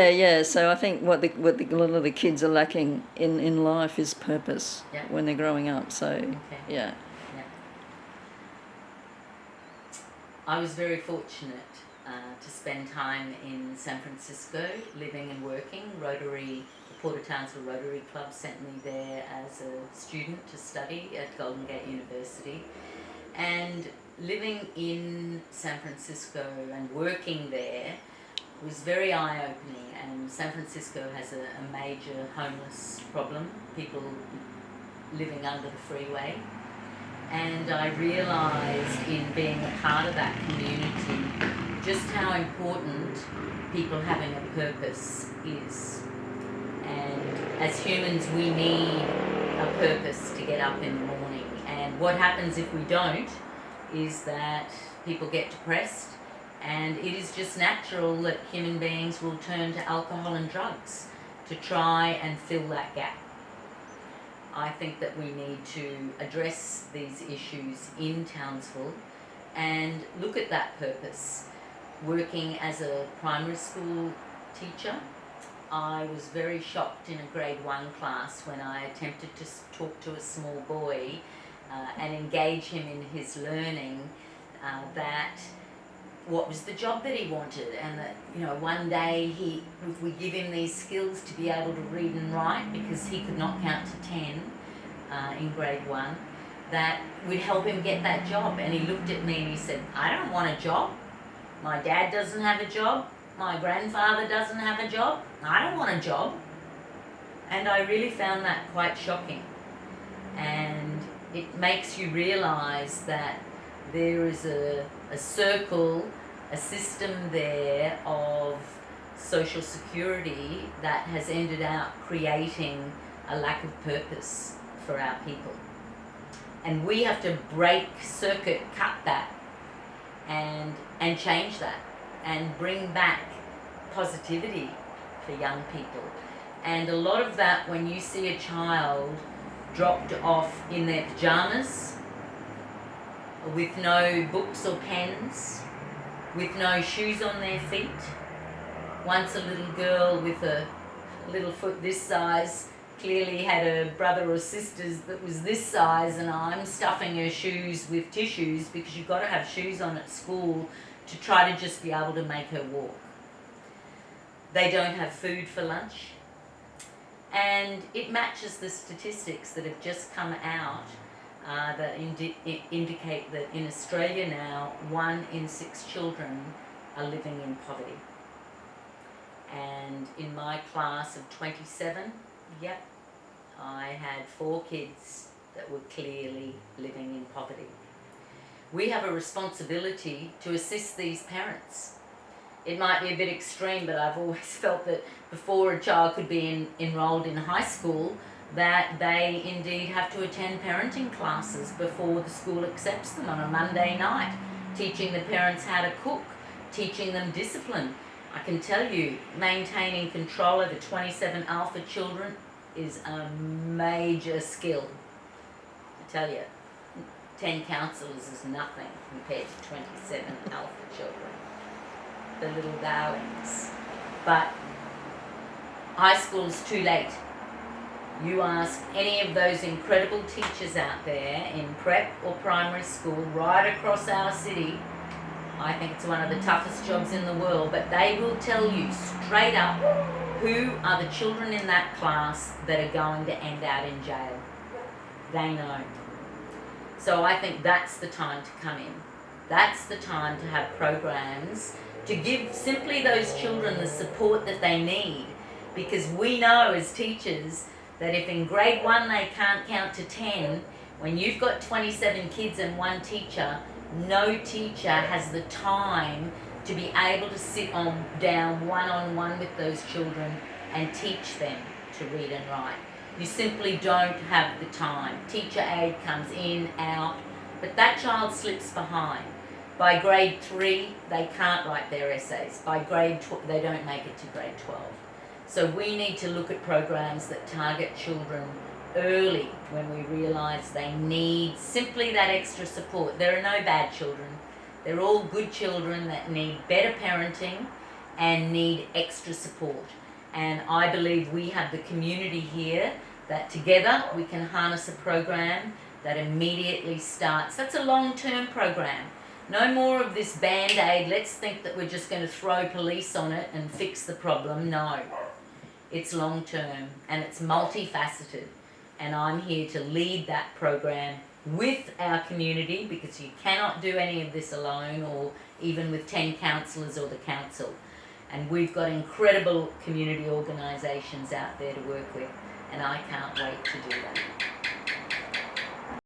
Yeah. So I think a lot of the kids are lacking in life is purpose when they're growing up. So yeah. I was very fortunate to spend time in San Francisco, living and working. The Port of Townsville Rotary Club sent me there as a student to study at Golden Gate University. And living in San Francisco and working there was very eye-opening, and San Francisco has a major homeless problem, people living under the freeway. And I realised in being a part of that community just how important people having a purpose is. And as humans, we need a purpose to get up in the morning. And what happens if we don't is that people get depressed, and it is just natural that human beings will turn to alcohol and drugs to try and fill that gap. I think that we need to address these issues in Townsville and look at that purpose. Working as a primary school teacher, I was very shocked in a grade 1 class when I attempted to talk to a small boy and engage him in his learning that what was the job that he wanted, and that, you know, one day if we give him these skills to be able to read and write, because he could not count to 10 in grade 1, that would help him get that job. And he looked at me and he said, I don't want a job. My dad doesn't have a job. My grandfather doesn't have a job. I don't want a job. And I really found that quite shocking. And it makes you realise that there is a circle, a system there of social security that has ended up creating a lack of purpose for our people. And we have to cut that and change that and bring back positivity for young people. And a lot of that, when you see a child dropped off in their pajamas, with no books or pens, with no shoes on their feet. Once a little girl with a little foot this size clearly had a brother or sisters that was this size, and I'm stuffing her shoes with tissues, because you've got to have shoes on at school to try to just be able to make her walk. They don't have food for lunch. And it matches the statistics that have just come out that indicate that in Australia now, 1 in 6 children are living in poverty. And in my class of 27, I had 4 kids that were clearly living in poverty. We have a responsibility to assist these parents. It might be a bit extreme, but I've always felt that before a child could be enrolled in high school, that they indeed have to attend parenting classes before the school accepts them on a Monday night, teaching the parents how to cook, teaching them discipline. I can tell you, maintaining control over 27 alpha children is a major skill. I tell you, 10 counsellors is nothing compared to 27 alpha children, the little darlings. But high school's too late. You ask any of those incredible teachers out there in prep or primary school right across our city, I think it's one of the toughest jobs in the world, but they will tell you straight up who are the children in that class that are going to end out in jail. They know. So I think that's the time to come in. That's the time to have programs to give simply those children the support that they need, because we know as teachers that if in grade 1 they can't count to 10, when you've got 27 kids and 1 teacher, no teacher has the time to be able to sit down one-on-one with those children and teach them to read and write. You simply don't have the time. Teacher aid comes in, out, but that child slips behind. By grade 3, they can't write their essays. By grade 12, they don't make it to grade 12. So we need to look at programs that target children early when we realise they need simply that extra support. There are no bad children. They're all good children that need better parenting and need extra support. And I believe we have the community here that together we can harness a program that immediately starts. That's a long-term program. No more of this band-aid, let's think that we're just going to throw police on it and fix the problem. No. It's long-term and it's multifaceted. And I'm here to lead that program with our community, because you cannot do any of this alone, or even with 10 councillors or the council. And we've got incredible community organisations out there to work with, and I can't wait to do that.